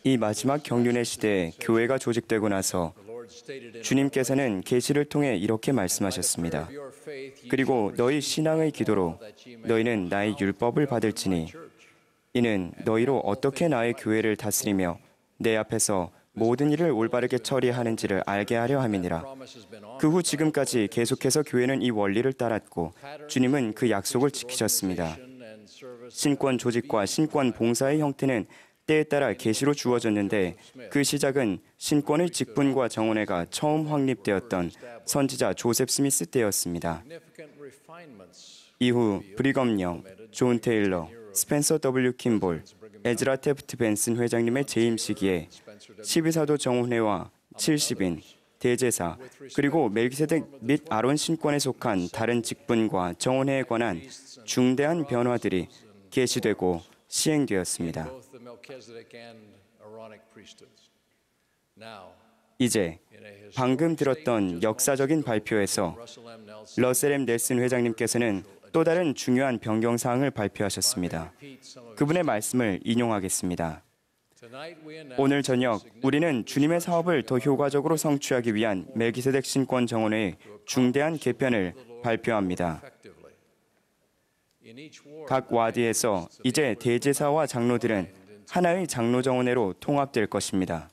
이 마지막 경륜의 시대에 교회가 조직되고 나서 주님께서는 계시를 통해 이렇게 말씀하셨습니다. 그리고 너희 신앙의 기도로 너희는 나의 율법을 받을지니 이는 너희로 어떻게 나의 교회를 다스리며 내 앞에서 모든 일을 올바르게 처리하는지를 알게 하려 함이니라. 그 후 지금까지 계속해서 교회는 이 원리를 따랐고 주님은 그 약속을 지키셨습니다. 신권 조직과 신권 봉사의 형태는 때에 따라 계시로 주어졌는데 그 시작은 신권의 직분과 정원회가 처음 확립되었던 선지자 조셉 스미스 때였습니다. 이후 브리검 영, 존 테일러, 스펜서 W. 킴볼, 에즈라 테프트 벤슨 회장님의 재임 시기에 12사도 정훈회와 70인, 대제사, 그리고 멜기세덱 및 아론 신권에 속한 다른 직분과 정훈회에 관한 중대한 변화들이 계시되고 시행되었습니다. 이제 방금 들었던 역사적인 발표에서 러셀 M. 넬슨 회장님께서는 또 다른 중요한 변경사항을 발표하셨습니다. 그분의 말씀을 인용하겠습니다. 오늘 저녁 우리는 주님의 사업을 더 효과적으로 성취하기 위한 멜기세덱 신권 정원의 중대한 개편을 발표합니다. 각 와디에서 이제 대제사와 장로들은 하나의 장로 정원회로 통합될 것입니다.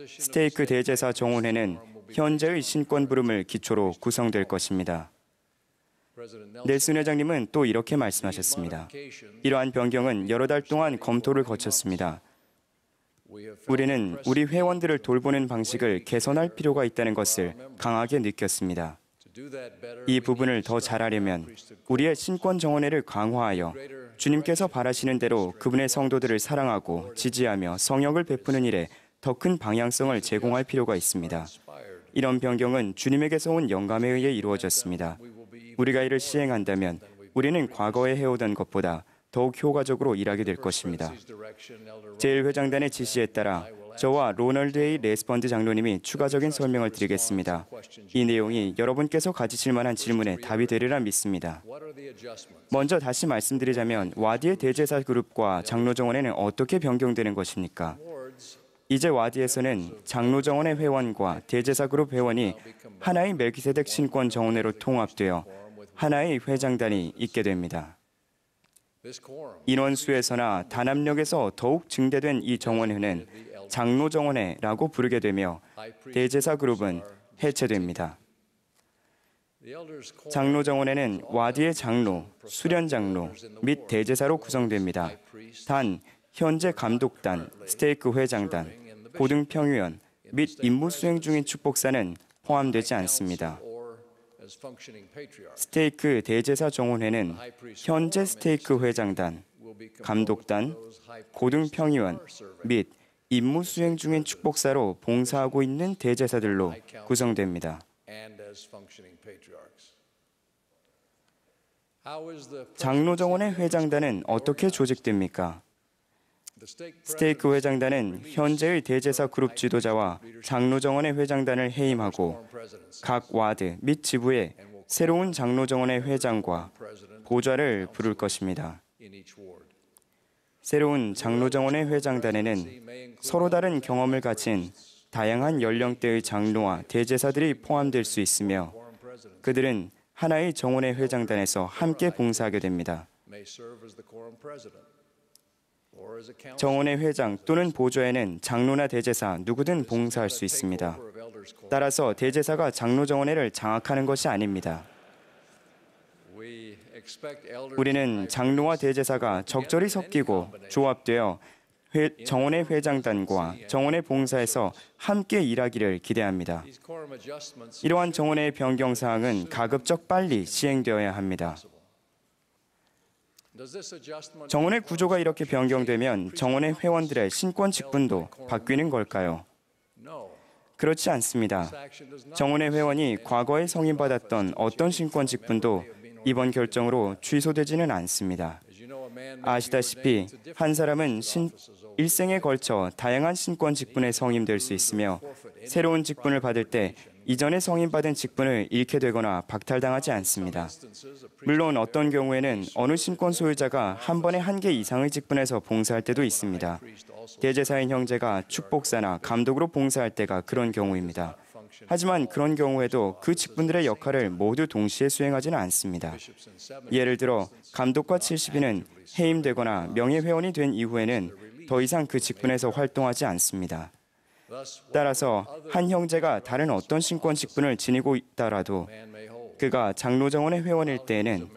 스테이크 대제사 정원회는 현재의 신권 부름을 기초로 구성될 것입니다. 넬슨 회장님은 또 이렇게 말씀하셨습니다. 이러한 변경은 여러 달 동안 검토를 거쳤습니다. 우리는 우리 회원들을 돌보는 방식을 개선할 필요가 있다는 것을 강하게 느꼈습니다. 이 부분을 더 잘하려면 우리의 신권 정원회를 강화하여 주님께서 바라시는 대로 그분의 성도들을 사랑하고 지지하며 성역을 베푸는 일에 더 큰 방향성을 제공할 필요가 있습니다. 이런 변경은 주님에게서 온 영감에 의해 이루어졌습니다. 우리가 이를 시행한다면 우리는 과거에 해오던 것보다 더욱 효과적으로 일하게 될 것입니다. 제1회장단의 지시에 따라 저와 로널드 A. 레스펀드 장로님이 추가적인 설명을 드리겠습니다. 이 내용이 여러분께서 가지실 만한 질문에 답이 되리라 믿습니다. 먼저 다시 말씀드리자면 와디의 대제사 그룹과 장로 정원회는 어떻게 변경되는 것입니까? 이제 와디에서는 장로 정원회 회원과 대제사 그룹 회원이 하나의 멜기세덱 신권 정원회로 통합되어 하나의 회장단이 있게 됩니다. 인원수에서나 단합력에서 더욱 증대된 이 정원회는 장로 정원회라고 부르게 되며 대제사 그룹은 해체됩니다. 장로 정원회는 와디의 장로, 수련 장로 및 대제사로 구성됩니다. 단 현재 감독단, 스테이크 회장단, 고등평의원 및 임무 수행 중인 축복사는 포함되지 않습니다. 스테이크 대제사 정원회는 현재 스테이크 회장단, 감독단, 고등평의원 및 임무 수행 중인 축복사로 봉사하고 있는 대제사들로 구성됩니다. 장로 정원회 회장단은 어떻게 조직됩니까? 스테이크 회장단은 현재의 대제사 그룹 지도자와 장로 정원회 회장단을 해임하고 각 와드 및 지부에 새로운 장로 정원회 회장과 보좌를 부를 것입니다. 새로운 장로 정원회 회장단에는 서로 다른 경험을 가진 다양한 연령대의 장로와 대제사들이 포함될 수 있으며 그들은 하나의 정원회 회장단에서 함께 봉사하게 됩니다. 정원회 회장 또는 보좌에는 장로나 대제사 누구든 봉사할 수 있습니다. 따라서 대제사가 장로 정원회를 장악하는 것이 아닙니다. 우리는 장로와 대제사가 적절히 섞이고 조합되어 정원회 회장단과 정원회 봉사에서 함께 일하기를 기대합니다. 이러한 정원회의 변경 사항은 가급적 빨리 시행되어야 합니다. 정원회 구조가 이렇게 변경되면 정원회 회원들의 신권 직분도 바뀌는 걸까요? 그렇지 않습니다. 정원회 회원이 과거에 성인받았던 어떤 신권 직분도 이번 결정으로 취소되지는 않습니다. 아시다시피 한 사람은 일생에 걸쳐 다양한 신권 직분에 성임될 수 있으며 새로운 직분을 받을 때 이전에 성인받은 직분을 잃게 되거나 박탈당하지 않습니다. 물론 어떤 경우에는 어느 신권 소유자가 한 번에 한 개 이상의 직분에서 봉사할 때도 있습니다. 대제사인 형제가 축복사나 감독으로 봉사할 때가 그런 경우입니다. 하지만 그런 경우에도 그 직분들의 역할을 모두 동시에 수행하지는 않습니다. 예를 들어 감독과 70인은 해임되거나 명예회원이 된 이후에는 더 이상 그 직분에서 활동하지 않습니다. 따라서 한 형제가 다른 어떤 신권 직분을 지니고 있다라도 그가 장로정원의 회원일 때에는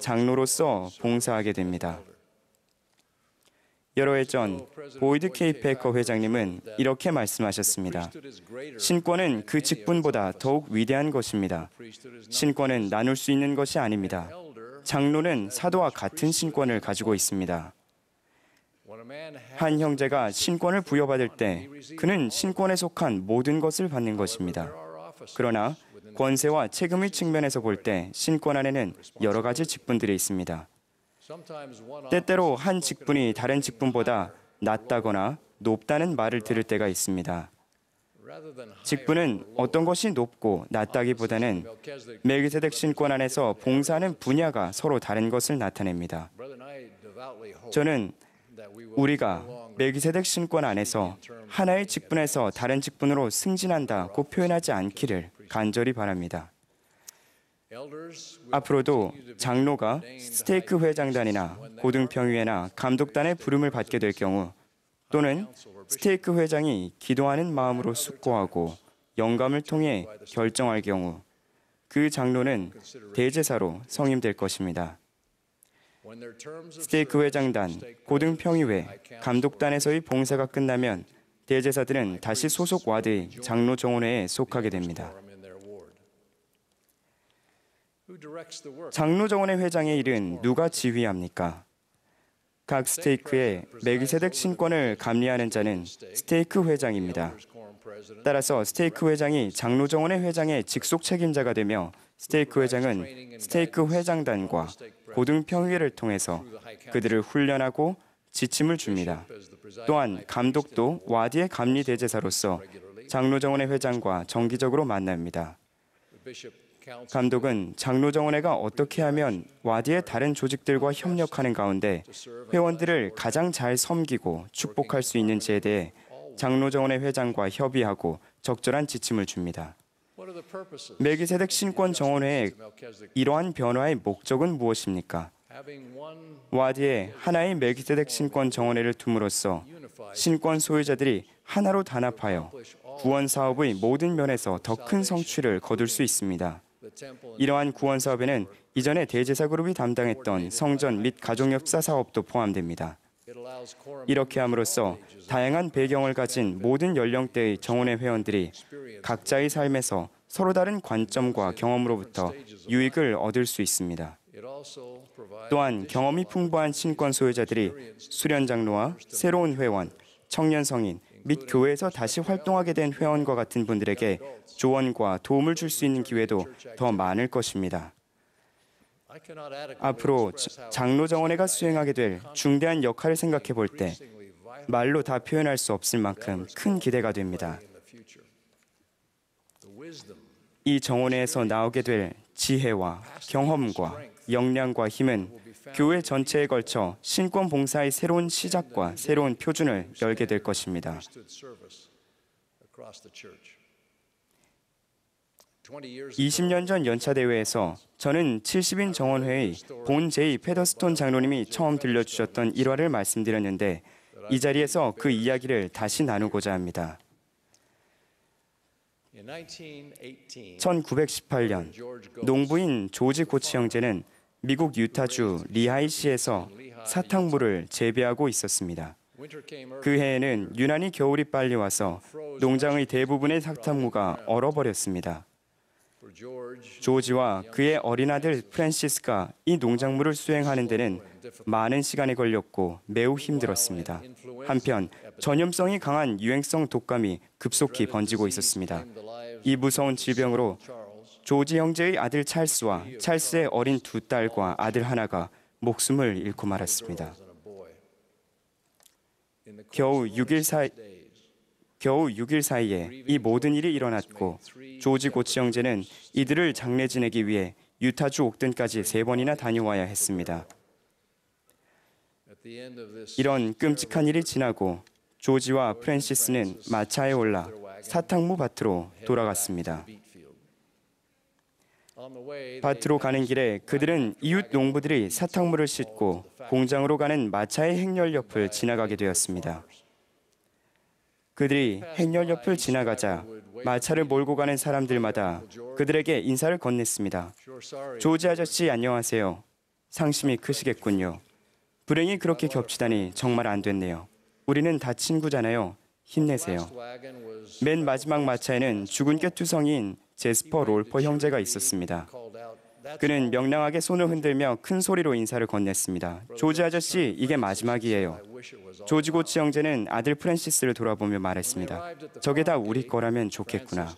장로로서 봉사하게 됩니다. 여러 해 전 보이드 K. 패커 회장님은 이렇게 말씀하셨습니다. 신권은 그 직분보다 더욱 위대한 것입니다. 신권은 나눌 수 있는 것이 아닙니다. 장로는 사도와 같은 신권을 가지고 있습니다. 한 형제가 신권을 부여받을 때 그는 신권에 속한 모든 것을 받는 것입니다. 그러나 권세와 책임의 측면에서 볼 때 신권 안에는 여러 가지 직분들이 있습니다. 때때로 한 직분이 다른 직분보다 낮다거나 높다는 말을 들을 때가 있습니다. 직분은 어떤 것이 높고 낮다기보다는 멜기세덱 신권 안에서 봉사하는 분야가 서로 다른 것을 나타냅니다. 저는 우리가 멜기세덱 신권 안에서 하나의 직분에서 다른 직분으로 승진한다고 표현하지 않기를 간절히 바랍니다. 앞으로도 장로가 스테이크 회장단이나 고등평의회나 감독단의 부름을 받게 될 경우 또는 스테이크 회장이 기도하는 마음으로 숙고하고 영감을 통해 결정할 경우 그 장로는 대제사로 성임될 것입니다. 스테이크 회장단, 고등평의회, 감독단에서의 봉사가 끝나면 대제사들은 다시 소속 와드의 장로 정원회에 속하게 됩니다. 장로 정원회 회장의 일은 누가 지휘합니까? 각 스테이크의 멜기세덱 신권을 감리하는 자는 스테이크 회장입니다. 따라서 스테이크 회장이 장로 정원회 회장의 직속 책임자가 되며 스테이크 회장은 스테이크 회장단과 고등평의회를 통해서 그들을 훈련하고 지침을 줍니다. 또한 감독도 와디의 감리 대제사로서 장로 정원회 회장과 정기적으로 만납니다. 감독은 장로정원회가 어떻게 하면 와디의 다른 조직들과 협력하는 가운데 회원들을 가장 잘 섬기고 축복할 수 있는지에 대해 장로정원회 회장과 협의하고 적절한 지침을 줍니다. 멜기세덱 신권 정원회의 이러한 변화의 목적은 무엇입니까? 와디에 하나의 멜기세덱 신권 정원회를 둠으로써 신권 소유자들이 하나로 단합하여 구원 사업의 모든 면에서 더 큰 성취를 거둘 수 있습니다. 이러한 구원 사업에는 이전에 대제사 그룹이 담당했던 성전 및 가족 역사 사업도 포함됩니다. 이렇게 함으로써 다양한 배경을 가진 모든 연령대의 정원회 회원들이 각자의 삶에서 서로 다른 관점과 경험으로부터 유익을 얻을 수 있습니다. 또한 경험이 풍부한 신권 소유자들이 수련 장로와 새로운 회원, 청년 성인 및 교회에서 다시 활동하게 된 회원과 같은 분들에게 조언과 도움을 줄 수 있는 기회도 더 많을 것입니다. 앞으로 장로 정원회가 수행하게 될 중대한 역할을 생각해 볼 때 말로 다 표현할 수 없을 만큼 큰 기대가 됩니다. 이 정원회에서 나오게 될 지혜와 경험과 역량과 힘은 교회 전체에 걸쳐 신권 봉사의 새로운 시작과 새로운 표준을 열게 될 것입니다. 20년 전 연차 대회에서 저는 70인 정원회의 본 제이 페더스톤 장로님이 처음 들려주셨던 일화를 말씀드렸는데 이 자리에서 그 이야기를 다시 나누고자 합니다. 1918년 농부인 조지 고치 형제는 미국 유타주 리하이시에서 사탕물을 재배하고 있었습니다. 그 해에는 유난히 겨울이 빨리 와서 농장의 대부분의 사탕무가 얼어버렸습니다. 조지와 그의 어린 아들 프랜시스가 이 농작물을 수행하는 데는 많은 시간이 걸렸고 매우 힘들었습니다. 한편 전염성이 강한 유행성 독감이 급속히 번지고 있었습니다. 이 무서운 질병으로 조지 형제의 아들 찰스와 찰스의 어린 두 딸과 아들 하나가 목숨을 잃고 말았습니다. 겨우 6일 사이 겨우 6일 사이에 이 모든 일이 일어났고 조지 고치 형제는 이들을 장례 지내기 위해 유타주 옥든까지 3번이나 다녀와야 했습니다. 이런 끔찍한 일이 지나고 조지와 프랜시스는 마차에 올라 사탕무 밭으로 돌아갔습니다. 밭으로 가는 길에 그들은 이웃 농부들이 사탕물을 싣고 공장으로 가는 마차의 행렬 옆을 지나가게 되었습니다. 그들이 행렬 옆을 지나가자 마차를 몰고 가는 사람들마다 그들에게 인사를 건넸습니다. 조지 아저씨 안녕하세요. 상심이 크시겠군요. 불행이 그렇게 겹치다니 정말 안 됐네요. 우리는 다 친구잖아요. 힘내세요. 맨 마지막 마차에는 죽은 개 투성이인 제스퍼 롤퍼 형제가 있었습니다. 그는 명랑하게 손을 흔들며 큰 소리로 인사를 건넸습니다. 조지 아저씨, 이게 마지막이에요. 조지 고치 형제는 아들 프랜시스를 돌아보며 말했습니다. 저게 다 우리 거라면 좋겠구나.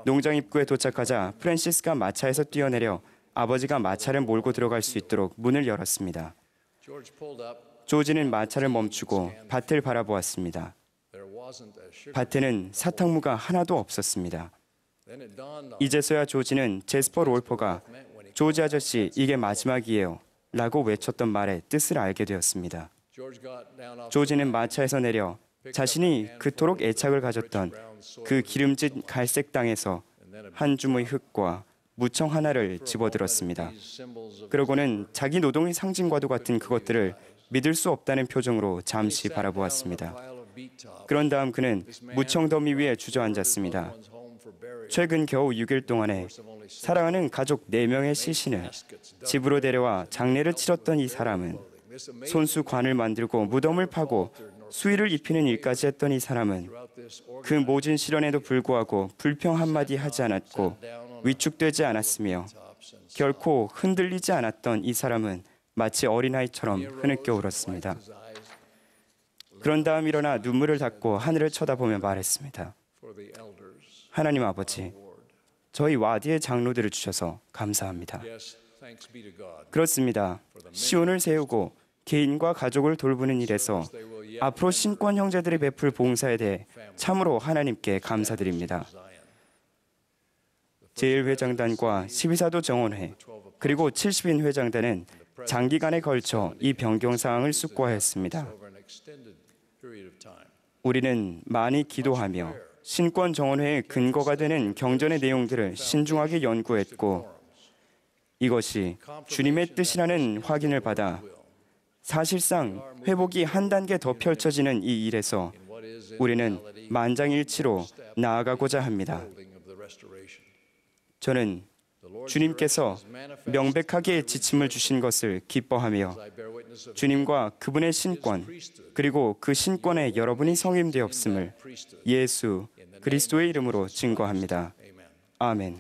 농장 입구에 도착하자 프랜시스가 마차에서 뛰어내려 아버지가 마차를 몰고 들어갈 수 있도록 문을 열었습니다. 조지는 마차를 멈추고 밭을 바라보았습니다. 밭에는 사탕무가 하나도 없었습니다. 이제서야 조지는 제스퍼 롤퍼가 조지 아저씨 이게 마지막이에요 라고 외쳤던 말의 뜻을 알게 되었습니다. 조지는 마차에서 내려 자신이 그토록 애착을 가졌던 그 기름진 갈색 땅에서 한 주머니 흙과 무청 하나를 집어들었습니다. 그러고는 자기 노동의 상징과도 같은 그것들을 믿을 수 없다는 표정으로 잠시 바라보았습니다. 그런 다음 그는 무청 더미 위에 주저앉았습니다. 최근 겨우 6일 동안에 사랑하는 가족 4명의 시신을 집으로 데려와 장례를 치렀던 이 사람은 손수 관을 만들고 무덤을 파고 수의를 입히는 일까지 했던 이 사람은 그 모진 시련에도 불구하고 불평 한마디 하지 않았고 위축되지 않았으며 결코 흔들리지 않았던 이 사람은 마치 어린아이처럼 흐느껴 울었습니다. 그런 다음 일어나 눈물을 닦고 하늘을 쳐다보며 말했습니다. 하나님 아버지, 저희 와디의 장로들을 주셔서 감사합니다. 그렇습니다. 시온을 세우고 개인과 가족을 돌보는 일에서 앞으로 신권 형제들이 베풀 봉사에 대해 참으로 하나님께 감사드립니다. 제1회장단과 12사도 정원회 그리고 70인 회장단은 장기간에 걸쳐 이 변경 사항을 숙고하였습니다. 우리는 많이 기도하며 신권 정원회의 근거가 되는 경전의 내용들을 신중하게 연구했고 이것이 주님의 뜻이라는 확인을 받아 사실상 회복이 한 단계 더 펼쳐지는 이 일에서 우리는 만장일치로 나아가고자 합니다. 저는 주님께서 명백하게 지침을 주신 것을 기뻐하며 주님과 그분의 신권 그리고 그 신권에 여러분이 성임되었음을 예수 그리스도의 이름으로 증거합니다. 아멘.